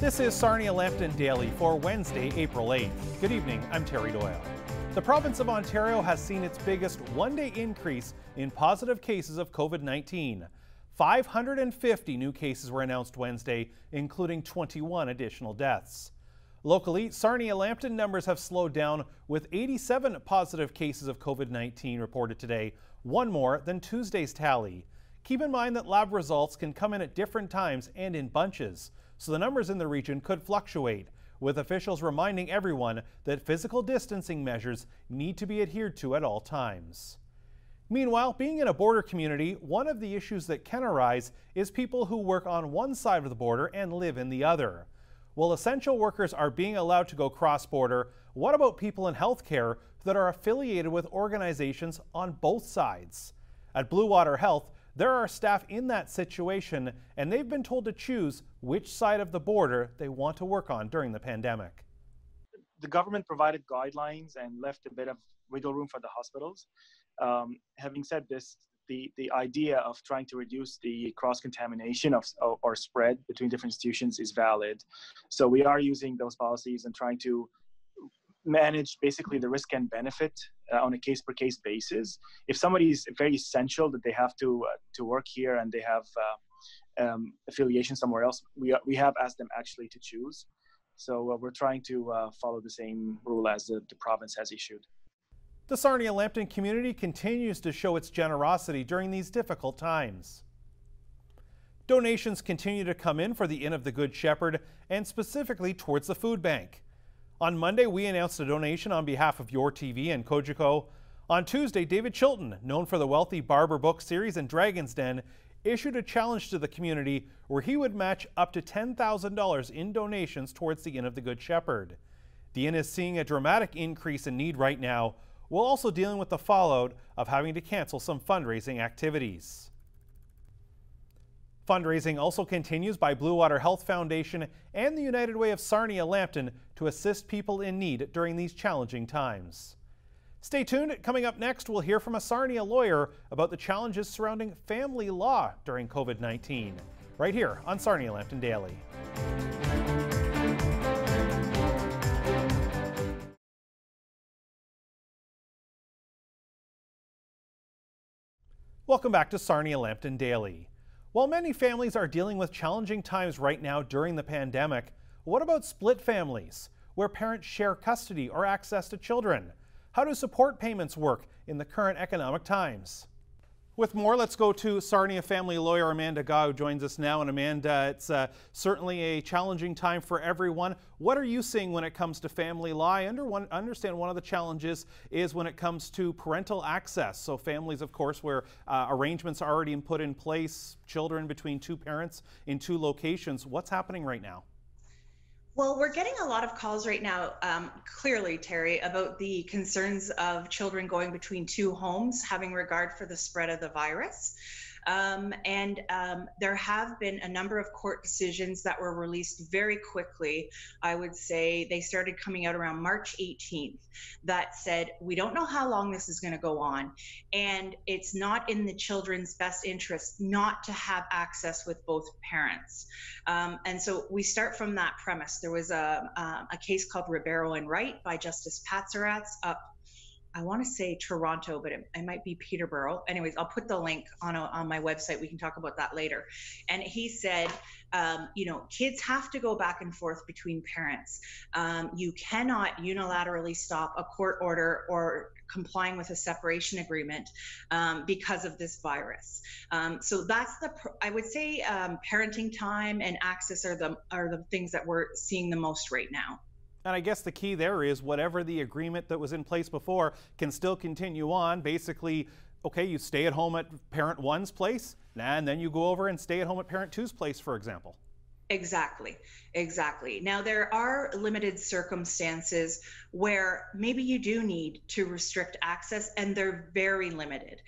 This is Sarnia Lambton Daily for Wednesday, April 8th. Good evening, I'm Terry Doyle. The province of Ontario has seen its biggest one-day increase in positive cases of COVID-19. 550 new cases were announced Wednesday, including 21 additional deaths. Locally, Sarnia Lambton numbers have slowed down with 87 positive cases of COVID-19 reported today, one more than Tuesday's tally. Keep in mind that lab results can come in at different times and in bunches, so the numbers in the region could fluctuate, with officials reminding everyone that physical distancing measures need to be adhered to at all times. Meanwhile, being in a border community, one of the issues that can arise is people who work on one side of the border and live in the other. While essential workers are being allowed to go cross-border, what about people in healthcare that are affiliated with organizations on both sides? At Bluewater Health, there are staff in that situation, and they've been told to choose which side of the border they want to work on during the pandemic. The government provided guidelines and left a bit of wiggle room for the hospitals. Having said this, the idea of trying to reduce the cross-contamination or spread between different institutions is valid. So we are using those policies and trying to manage basically the risk and benefit on a case-per-case basis. If somebody is very essential that they have to work here and they have affiliation somewhere else, we have asked them actually to choose. So we're trying to follow the same rule as the province has issued. The Sarnia Lambton community continues to show its generosity during these difficult times. Donations continue to come in for the Inn of the Good Shepherd and specifically towards the food bank. On Monday, we announced a donation on behalf of Your TV and Cogeco. On Tuesday, David Chilton, known for the Wealthy Barber book series and Dragon's Den, issued a challenge to the community where he would match up to $10,000 in donations towards the Inn of the Good Shepherd. The Inn is seeing a dramatic increase in need right now, while also dealing with the fallout of having to cancel some fundraising activities. Fundraising also continues by Bluewater Health Foundation and the United Way of Sarnia Lambton to assist people in need during these challenging times. Stay tuned. Coming up next, we'll hear from a Sarnia lawyer about the challenges surrounding family law during COVID-19, right here on Sarnia Lambton Daily. Welcome back to Sarnia Lambton Daily. While many families are dealing with challenging times right now during the pandemic, what about split families, where parents share custody or access to children? How do support payments work in the current economic times? With more, let's go to Sarnia family lawyer Amanda Gaw, who joins us now. And Amanda, it's certainly a challenging time for everyone. What are you seeing when it comes to family law? I understand one of the challenges is when it comes to parental access. So families, of course, where arrangements are already put in place, children between two parents in two locations. What's happening right now? Well, we're getting a lot of calls right now, clearly, Terry, about the concerns of children going between two homes, having regard for the spread of the virus. There have been a number of court decisions that were released very quickly. I would say they started coming out around March 18th that said, we don't know how long this is going to go on, and it's not in the children's best interest not to have access with both parents. And so we start from that premise. There was a case called Ribeiro and Wright by Justice Patsaratz up, I want to say Toronto, but it might be Peterborough. Anyways, I'll put the link on my website. We can talk about that later. And he said, kids have to go back and forth between parents. You cannot unilaterally stop a court order or complying with a separation agreement because of this virus. So that's I would say parenting time and access are the things that we're seeing the most right now. And I guess the key there is whatever the agreement that was in place before can still continue on. Basically, okay, you stay at home at parent one's place, and then you go over and stay at home at parent two's place, for example. Exactly. Now, there are limited circumstances where maybe you do need to restrict access, and they're very limited.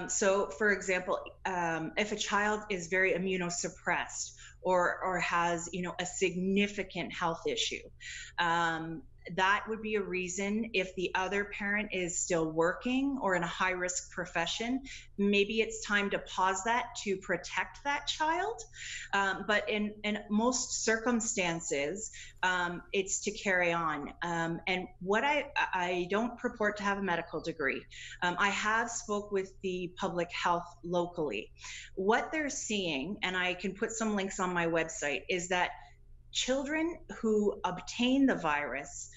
So, for example, if a child is very immunosuppressed or has, a significant health issue, that would be a reason. If the other parent is still working or in a high risk profession, maybe it's time to pause that to protect that child. But in most circumstances, it's to carry on. And what I don't purport to have a medical degree. I have spoke with the public health locally. What they're seeing, and I can put some links on my website, is that children who obtain the virus,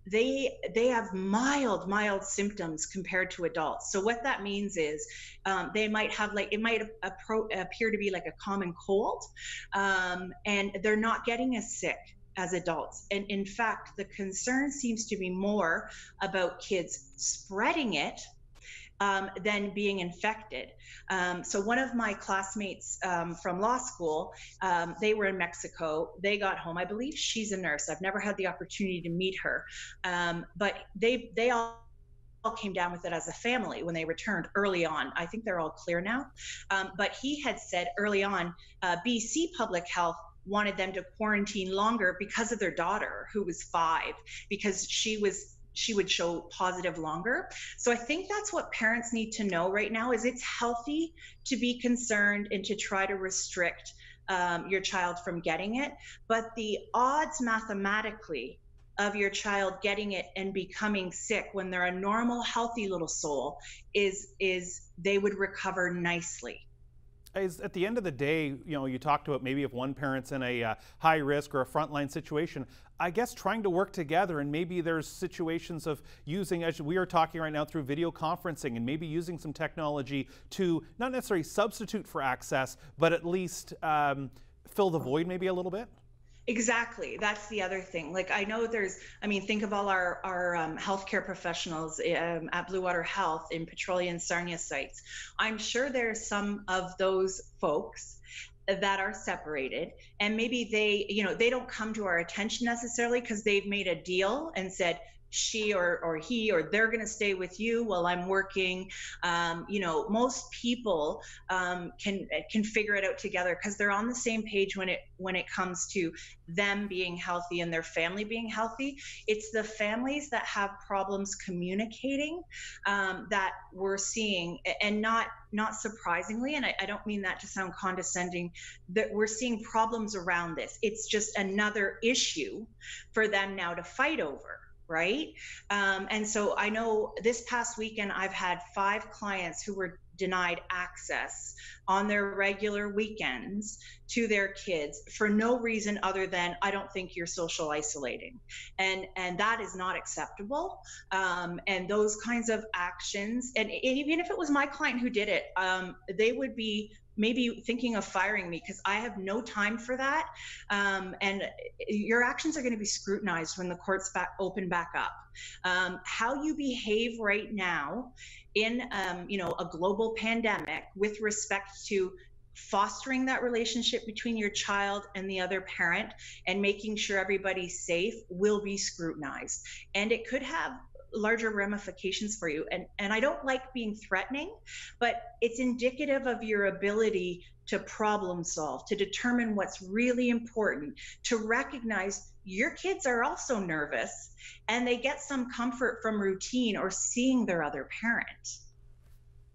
they have mild symptoms compared to adults. So what that means is they might have, like, it might appear to be like a common cold, and they're not getting as sick as adults. And in fact, the concern seems to be more about kids spreading it than being infected. So one of my classmates from law school, they were in Mexico. They got home. I believe she's a nurse. I've never had the opportunity to meet her, but they all came down with it as a family when they returned early on. I think they're all clear now. But he had said early on, BC Public Health wanted them to quarantine longer because of their daughter, who was 5, because she would show positive longer. So I think that's what parents need to know right now, is it's healthy to be concerned and to try to restrict your child from getting it. But the odds mathematically of your child getting it and becoming sick when they're a normal, healthy little soul is they would recover nicely. At the end of the day, you talked about maybe if one parent's in a high risk or a frontline situation, I guess trying to work together, and maybe there's situations of using, as we are talking right now, through video conferencing, and maybe using some technology to not necessarily substitute for access, but at least fill the void maybe a little bit. Exactly. That's the other thing. Like, I know think of all our healthcare professionals at Bluewater Health in Petrolia and Sarnia sites. I'm sure there's some of those folks that are separated, and maybe they don't come to our attention necessarily because they've made a deal and said, she or he or they're going to stay with you while I'm working. Most people can figure it out together because they're on the same page when it comes to them being healthy and their family being healthy. It's the families that have problems communicating that we're seeing, and not surprisingly, and I don't mean that to sound condescending, that we're seeing problems around this. It's just another issue for them now to fight over. Right? And so I know this past weekend, I've had 5 clients who were denied access on their regular weekends to their kids for no reason other than, I don't think you're social isolating. And that is not acceptable. And those kinds of actions, and even if it was my client who did it, they would be maybe thinking of firing me because I have no time for that. And your actions are going to be scrutinized when the courts open back up. How you behave right now in a global pandemic with respect to fostering that relationship between your child and the other parent and making sure everybody's safe will be scrutinized. And it could have larger ramifications for you. And I don't like being threatening, but it's indicative of your ability to problem solve, to determine what's really important, to recognize your kids are also nervous and they get some comfort from routine or seeing their other parent.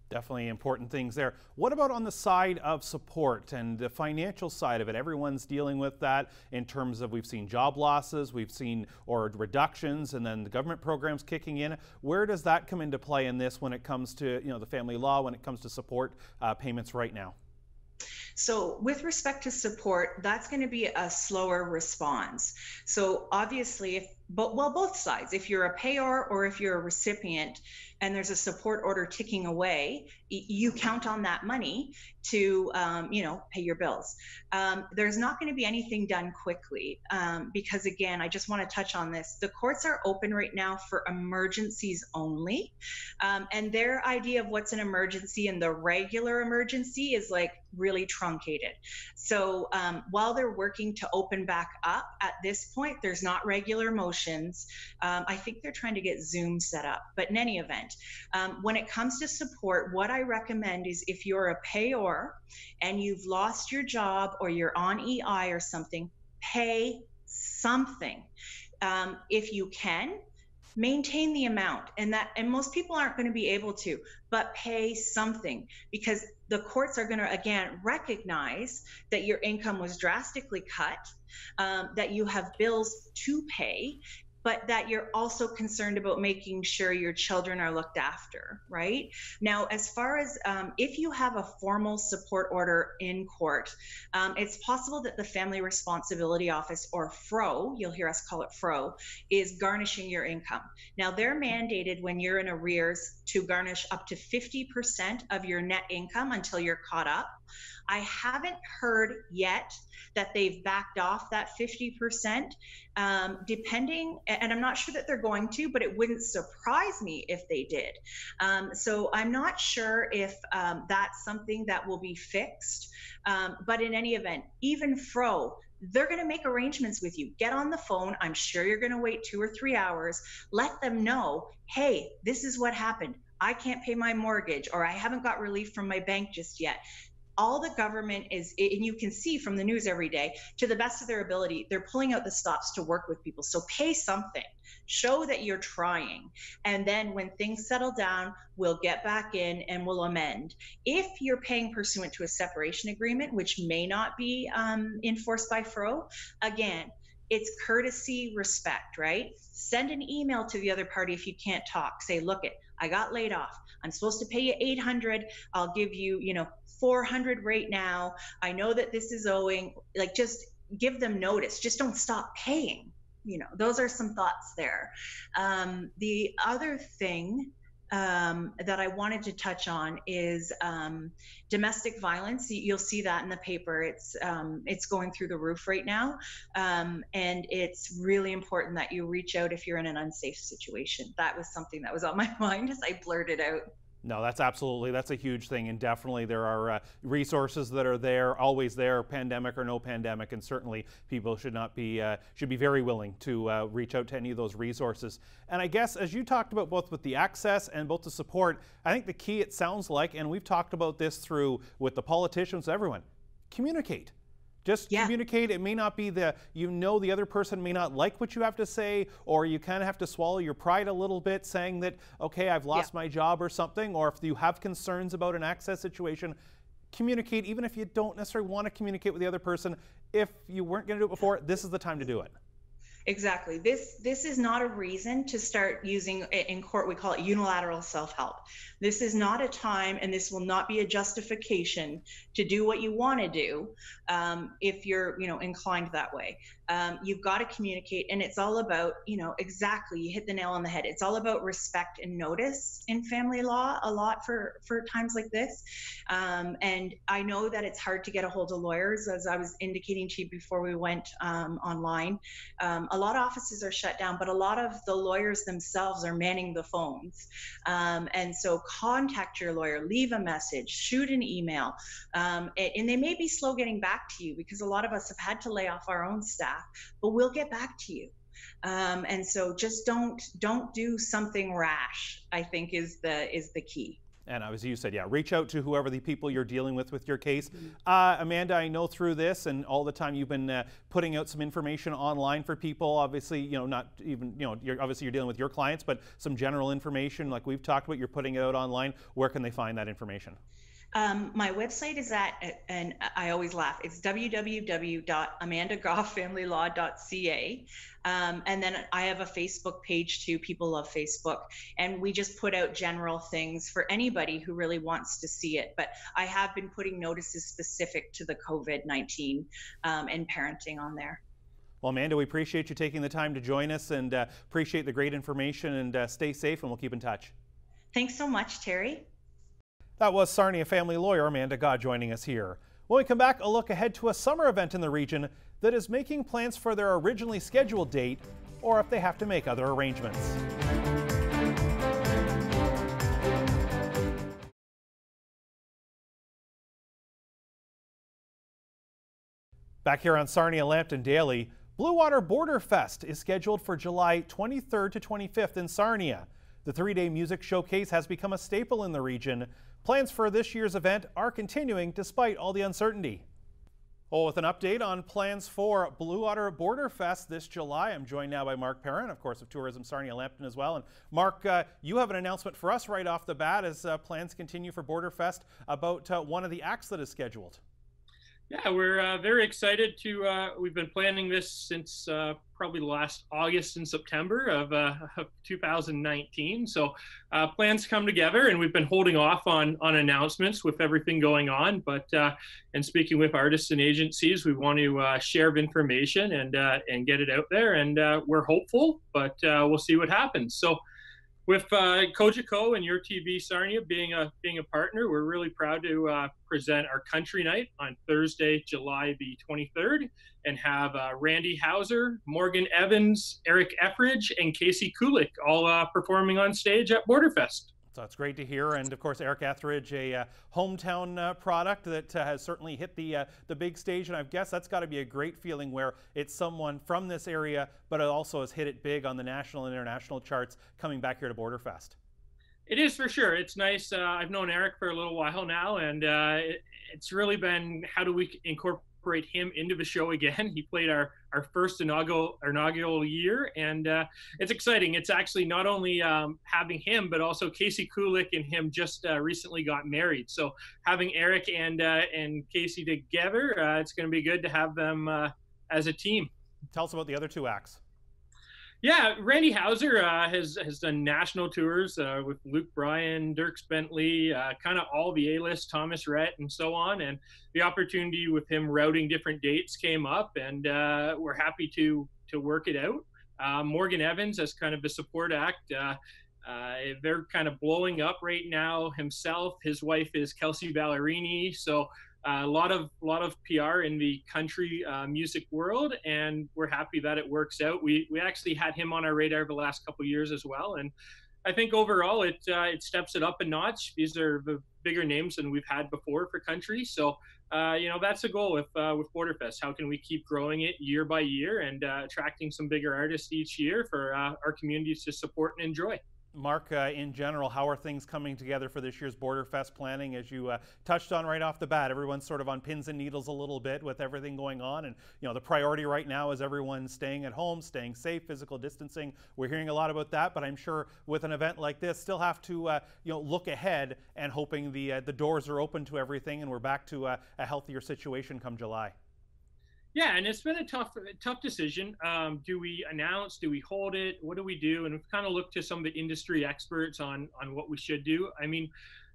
Definitely important things there. What about on the side of support and the financial side of it? Everyone's dealing with that in terms of, we've seen job losses, we've seen or reductions, and then the government programs kicking in. Where does that come into play in this when it comes to the family law, when it comes to support payments right now? So with respect to support, that's going to be a slower response. So obviously, both sides, if you're a payor or if you're a recipient and there's a support order ticking away, you count on that money to pay your bills. There's not going to be anything done quickly because, again, I just want to touch on this. The courts are open right now for emergencies only, and their idea of what's an emergency and the regular emergency is like really truncated. So while they're working to open back up, at this point, there's not regular motions. I think they're trying to get Zoom set up. But in any event, when it comes to support, what I recommend is if you're a payor and you've lost your job or you're on EI or something, pay something. if you can, maintain the amount, and most people aren't going to be able to, but pay something, because the courts are going to again recognize that your income was drastically cut, that you have bills to pay, but that you're also concerned about making sure your children are looked after, right? Now, as far as if you have a formal support order in court, it's possible that the Family Responsibility Office, or FRO, you'll hear us call it FRO, is garnishing your income. Now, they're mandated when you're in arrears to garnish up to 50% of your net income until you're caught up. I haven't heard yet that they've backed off that 50%, depending, and I'm not sure that they're going to, but it wouldn't surprise me if they did. So I'm not sure if that's something that will be fixed, but in any event, even FRO, they're going to make arrangements with you. Get on the phone. I'm sure you're going to wait 2 or 3 hours. Let them know, hey, this is what happened. I can't pay my mortgage, or I haven't got relief from my bank just yet. All the government is, and you can see from the news every day, to the best of their ability, they're pulling out the stops to work with people. So pay something, show that you're trying. And then when things settle down, we'll get back in and we'll amend. If you're paying pursuant to a separation agreement, which may not be enforced by FRO, again, it's courtesy, respect, right? Send an email to the other party if you can't talk. Say, look, I got laid off. I'm supposed to pay you $800. I'll give you, $400 right now. I know that this is owing. Like, just give them notice. Just don't stop paying. Those are some thoughts there. The other thing that I wanted to touch on is domestic violence. You'll see that in the paper. It's going through the roof right now, and it's really important that you reach out if you're in an unsafe situation. That was something that was on my mind as I blurted out. No, that's a huge thing, and definitely there are resources that are there, always there, pandemic or no pandemic, and certainly people should be very willing to reach out to any of those resources. And I guess, as you talked about both with the access and both the support, I think the key, it sounds like, and we've talked about this through with the politicians, everyone, communicate. Just communicate. It may not be the other person may not like what you have to say, or you kind of have to swallow your pride a little bit saying that, okay, I've lost my job or something, or if you have concerns about an access situation, communicate, even if you don't necessarily want to communicate with the other person. If you weren't going to do it before, this is the time to do it. Exactly. This is not a reason to start using, in court, we call it unilateral self-help. This is not a time, and this will not be a justification to do what you want to do if you're, inclined that way. You've got to communicate, and it's all about, exactly, you hit the nail on the head. It's all about respect and notice in family law a lot for times like this. And I know that it's hard to get a hold of lawyers, as I was indicating to you before we went online. A lot of offices are shut down, but a lot of the lawyers themselves are manning the phones. And so contact your lawyer, leave a message, shoot an email. And they may be slow getting back to you, because a lot of us have had to lay off our own staff, but we'll get back to you. And so just don't do something rash, I think is the key. And as you said, reach out to whoever the people you're dealing with your case. Amanda, I know through this and all the time you've been putting out some information online for people. Obviously, not even, you're dealing with your clients, but some general information like we've talked about, you're putting it out online. Where can they find that information? My website is and I always laugh, it's www.amandagofamilylaw.ca. And then I have a Facebook page too. People love Facebook. And we just put out general things for anybody who really wants to see it. But I have been putting notices specific to the COVID-19 and parenting on there. Well, Amanda, we appreciate you taking the time to join us, and appreciate the great information, and stay safe, and we'll keep in touch. Thanks so much, Terry. That was Sarnia family lawyer Amanda God joining us here. When we come back, a look ahead to a summer event in the region that is making plans for their originally scheduled date, or if they have to make other arrangements. Back here on Sarnia Lambton Daily, Bluewater Borderfest is scheduled for July 23rd to 25th in Sarnia. The 3-day music showcase has become a staple in the region. Plans for this year's event are continuing despite all the uncertainty. Well, with an update on plans for Bluewater Borderfest this July, I'm joined now by Mark Perrin, of course, of Tourism Sarnia Lambton as well. And Mark, you have an announcement for us right off the bat as plans continue for Borderfest about one of the acts that is scheduled. Yeah, we're very excited to, we've been planning this since probably last August and September of 2019. So plans come together, and we've been holding off on announcements with everything going on. But and speaking with artists and agencies, we want to share information and get it out there. And we're hopeful, but we'll see what happens. So with Cogeco and Your TV Sarnia being a partner, we're really proud to present our country night on Thursday, July the 23rd, and have Randy Hauser, Morgan Evans, Eric Etheridge, and Casey Kulik all performing on stage at Borderfest. So it's great to hear, and of course Eric Etheridge, a hometown product that has certainly hit the big stage, and I guess that's got to be a great feeling where it's someone from this area, but it also has hit it big on the national and international charts coming back here to Borderfest. It is for sure. It's nice. I've known Eric for a little while now, and it's really been how do we incorporate him into the show again. He played our first inaugural year, and it's exciting. It's actually not only having him, but also Casey Kulik and him just recently got married. So having Eric and Casey together, it's going to be good to have them as a team. Tell us about the other two acts. Yeah, Randy Hauser has done national tours with Luke Bryan, Dierks Bentley, kind of all the A-list, Thomas Rhett, and so on. And the opportunity with him routing different dates came up, and we're happy to work it out. Morgan Evans as kind of the support act. They're kind of blowing up right now himself. His wife is Kelsey Ballerini, so a lot of PR in the country music world, and we're happy that it works out. We actually had him on our radar the last couple of years as well, and I think overall it steps it up a notch. These are the bigger names than we've had before for country, so you know, that's the goal with Borderfest. How can we keep growing it year by year and attracting some bigger artists each year for our communities to support and enjoy? Mark, in general, how are things coming together for this year's Borderfest planning? As you touched on right off the bat, everyone's sort of on pins and needles a little bit with everything going on, and you know, the priority right now is everyone staying at home, staying safe, physical distancing. We're hearing a lot about that, but I'm sure with an event like this, still have to you know, look ahead and hoping the doors are open to everything and we're back to a healthier situation come July. Yeah, and it's been a tough decision. Do we announce? Do we hold it? What do we do? And we've kind of looked to some of the industry experts on what we should do. I mean,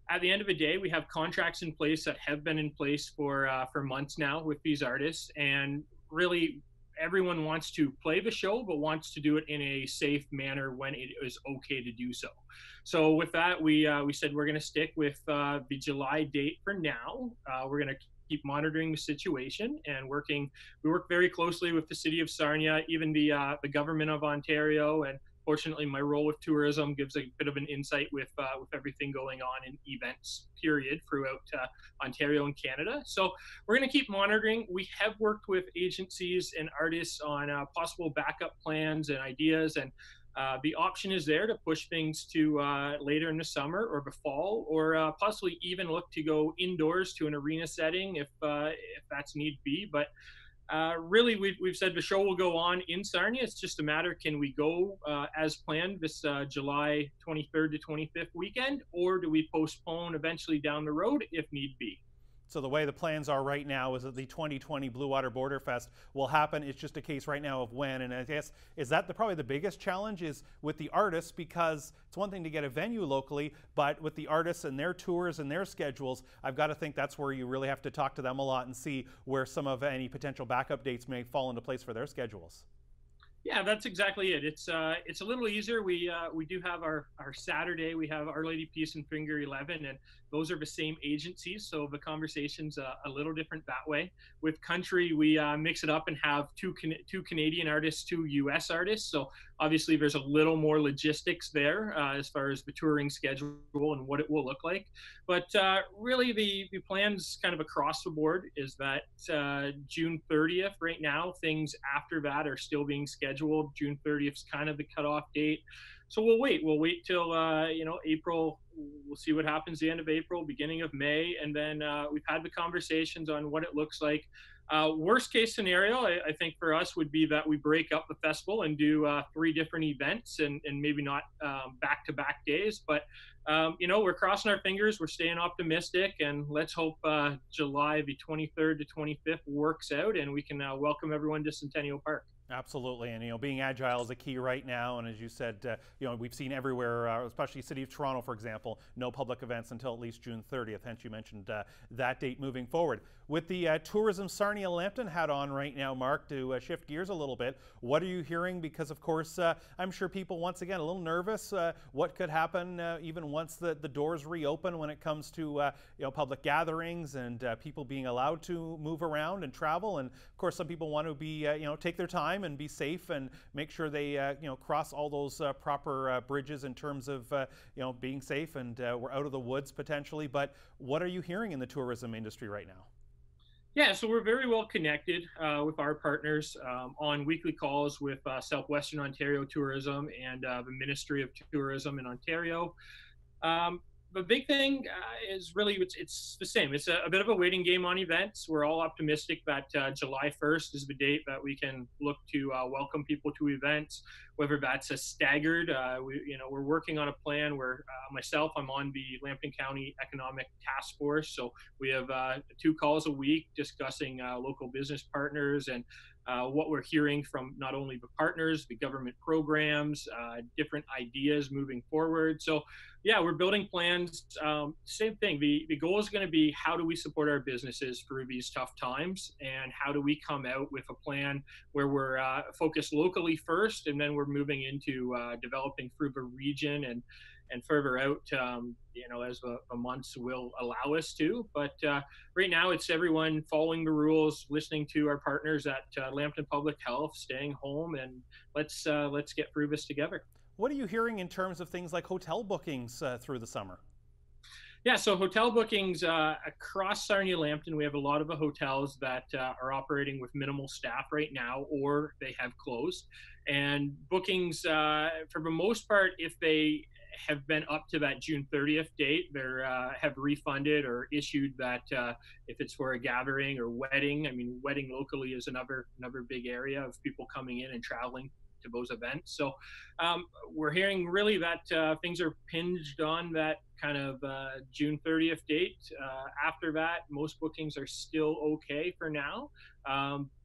at the end of the day, we have contracts in place that have been in place for months now with these artists, and really everyone wants to play the show, but wants to do it in a safe manner when it is okay to do so. So with that, we said we're going to stick with the July date for now. We're going to keep monitoring the situation and working. We work very closely with the city of Sarnia, even the government of Ontario, and fortunately my role with tourism gives a bit of an insight with everything going on in events period throughout Ontario and Canada. So we're going to keep monitoring. We have worked with agencies and artists on possible backup plans and ideas, and the option is there to push things to later in the summer or the fall, or possibly even look to go indoors to an arena setting if that's need be. But really, we've said the show will go on in Sarnia. It's just a matter, can we go as planned this July 23rd to 25th weekend, or do we postpone eventually down the road if need be? So the way the plans are right now is that the 2020 Bluewater Borderfest will happen. It's just a case right now of when. And I guess, is that probably the biggest challenge is with the artists, because it's one thing to get a venue locally, but with the artists and their tours and their schedules, I've got to think that's where you really have to talk to them a lot and see where some of any potential backup dates may fall into place for their schedules. Yeah, that's exactly it. It's a little easier. We do have our Saturday. We have Our Lady Peace and Finger 11, and those are the same agencies, so the conversation's a little different that way. With country, we mix it up and have two Canadian artists, two U.S. artists. So obviously, there's a little more logistics there as far as the touring schedule and what it will look like. But really, the plans kind of across the board is that June 30th right now. Things after that are still being scheduled. June 30th is kind of the cutoff date. So we'll wait till you know, April. We'll see what happens the end of April, beginning of May, and then we've had the conversations on what it looks like. Worst case scenario, I think for us would be that we break up the festival and do 3 different events and maybe not back-to-back days. But, we're crossing our fingers. We're staying optimistic, and let's hope July the 23rd to 25th works out and we can welcome everyone to Centennial Park. Absolutely, and being agile is a key right now. And as you said, we've seen everywhere, especially City of Toronto, for example, no public events until at least June 30th. Hence, you mentioned that date moving forward. With the Tourism Sarnia Lambton hat on right now, Mark, to shift gears a little bit, what are you hearing? Because of course, I'm sure people once again a little nervous. What could happen even once the doors reopen when it comes to public gatherings and people being allowed to move around and travel? And of course, some people want to be take their time and be safe and make sure they cross all those proper bridges in terms of being safe and we're out of the woods potentially. But what are you hearing in the tourism industry right now? Yeah, so we're very well connected with our partners on weekly calls with Southwestern Ontario Tourism and the Ministry of Tourism in Ontario. The big thing is really it's the same. It's a bit of a waiting game on events. We're all optimistic that July 1st is the date that we can look to welcome people to events, whether that's a staggered. We're working on a plan where myself, I'm on the Lambton County Economic Task Force. So we have 2 calls a week discussing local business partners and what we're hearing from not only the partners, the government programs, different ideas moving forward. So yeah, we're building plans. Same thing. The goal is going to be how do we support our businesses through these tough times, and how do we come out with a plan where we're focused locally first, and then we're moving into developing through the region and further out, as the months will allow us to. But right now, it's everyone following the rules, listening to our partners at Lambton Public Health, staying home, and let's get through this together. What are you hearing in terms of things like hotel bookings through the summer? Yeah, so hotel bookings across Sarnia Lambton, we have a lot of the hotels that are operating with minimal staff right now, or they have closed. And bookings, for the most part, if they have been up to that June 30th date, they have refunded or issued that if it's for a gathering or wedding. I mean, wedding locally is another big area of people coming in and traveling to those events. So we're hearing really that things are hinged on that kind of June 30th date. After that, most bookings are still okay for now,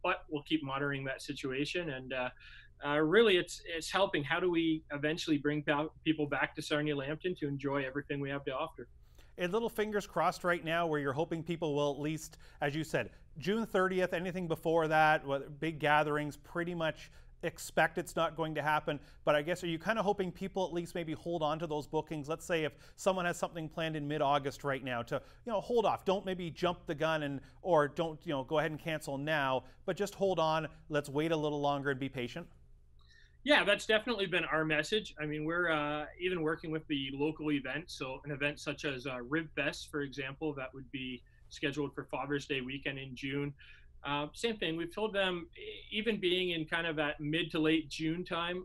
but we'll keep monitoring that situation. And really, it's helping. How do we eventually bring people back to Sarnia Lambton to enjoy everything we have to offer? A little fingers crossed right now where you're hoping people will at least, as you said, June 30th, anything before that, big gatherings, pretty much expect it's not going to happen. But I guess, are you kind of hoping people at least maybe hold on to those bookings? Let's say if someone has something planned in mid-August right now, to hold off, don't maybe jump the gun or don't go ahead and cancel now, but just hold on, let's wait a little longer and be patient. Yeah, that's definitely been our message. I mean, we're even working with the local events. So an event such as Rib Fest, for example, that would be scheduled for Father's Day weekend in June. Same thing. We've told them, even being in kind of that mid to late June time,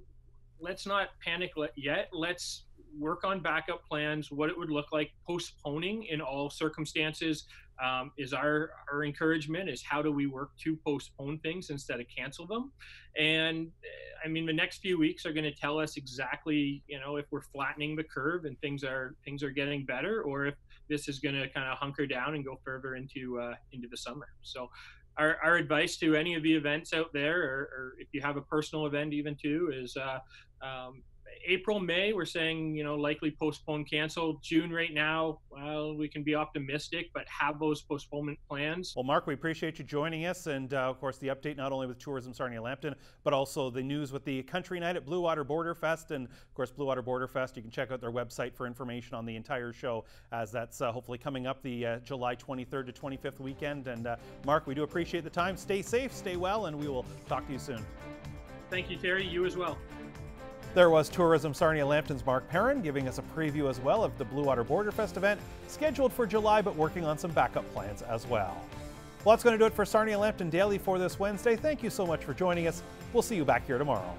let's not panic yet. Let's work on backup plans, what it would look like. Postponing in all circumstances is our encouragement, is how do we work to postpone things instead of cancel them. And I mean, the next few weeks are going to tell us exactly, if we're flattening the curve and things are getting better, or if this is going to kind of hunker down and go further into the summer. So our advice to any of the events out there, or if you have a personal event even too, is April, May, we're saying, likely postpone, cancel. June right now, well, we can be optimistic, but have those postponement plans. Well, Mark, we appreciate you joining us. And of course, the update not only with Tourism Sarnia Lambton, but also the news with the country night at Bluewater Borderfest. And of course, Bluewater Borderfest, you can check out their website for information on the entire show, as that's hopefully coming up the July 23rd to 25th weekend. And Mark, we do appreciate the time. Stay safe, stay well, and we will talk to you soon. Thank you, Terry. You as well. There was Tourism Sarnia Lambton's Mark Perrin giving us a preview as well of the Bluewater Borderfest event, scheduled for July, but working on some backup plans as well. Well, that's going to do it for Sarnia Lambton Daily for this Wednesday. Thank you so much for joining us. We'll see you back here tomorrow.